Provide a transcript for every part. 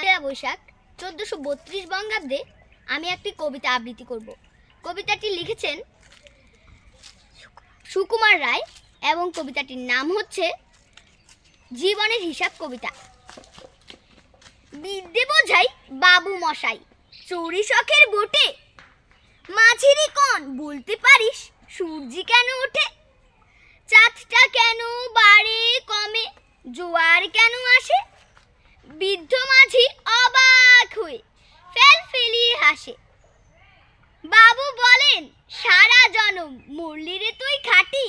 বৈশাখ 1432 বঙ্গাব্দে আমি একটি কবিতা আবৃত্তি করব। কবিতাটি লিখেছেন সুকুমার রায় এবং কবিতাটির নাম হচ্ছে জীবনের হিসাব কবিতা। বিদ্যে বোঝাই বাবু মশাই, চুরি শখের বটে, মাঝিরি কোন বলতে পারিস সূর্যি কেন ওঠে, চাঁদটা কেন বাড়ে কমে, জোয়ার কেন আসে, বৃদ্ধ মাঝি অবাক হয়ে ফেল ফেলিয়ে হাসে। বাবু বলেন সারা জনম মরলি রে তুই খাটি,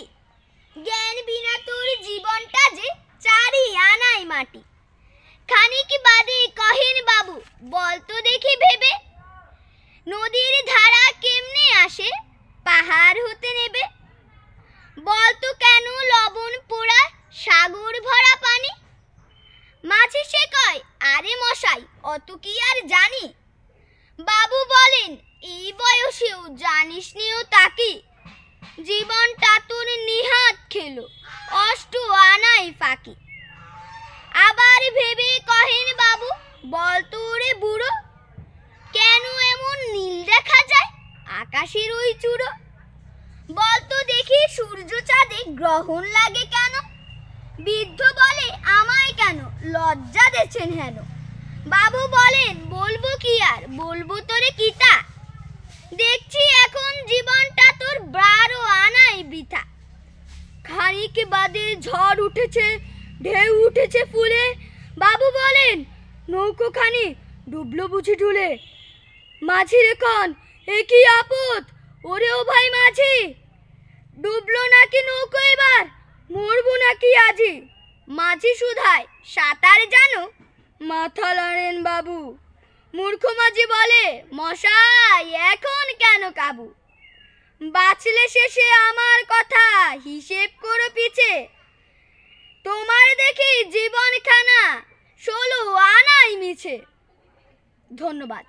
জ্ঞান বিনা তোর জীবনটা যে চারি আনাই মাটি। খানিক বাদে কহেন বাবু বলতো দেখি ভেবে, নদীর ধারা কেমনে আসে পাহাড় হতে নেবে, বলতো কেন লবণ পোড়া সাগর ভরা পানি। মাঝি সে কয় আরে মশাই অত কি আর জানি, বাবু বলেন এই বয়সেও জানিস নিও তাকি, জীবনটা তোর নিহাত খেলো অষ্ট আনাই ফাঁকি। আবার ভেবে কহেন বাবু বলতো রে বুড়ো, কেন এমন নীল দেখা যায় আকাশের ওই চূড়ো, বলতো দেখি সূর্য চাঁদে গ্রহণ লাগে কেন, বৃদ্ধ বলে আমায় কেন লজ্জা দেছেন হেন। বাবু বলেন বলবো কি আর বলবো তোরে কিতা, দেখছি এখন জীবনটা তোর 12 আনাই বৃথা। খানিক বাদে ঝড় উঠেছে ঢেউ উঠেছে ফুলে, বাবু বলেন নৌকোখানি ডুবলো বুঝি ঢুলে। মাঝি রে কন এ কি আপদ, ওরে ও ভাই মাঝি, ডুবলো নাকি নৌকো এবার মরবো নাকি আজি। মাঝি শুধায় সাঁতার জানো, মাথা নাড়েন বাবু। মূর্খ মাঝি বলে মশাই এখন কেন কাবু, বাঁচলে শেষে আমার কথা হিসেব করো পিছে, তোমার দেখি জীবনখানা 16 আনাই মিছে। ধন্যবাদ।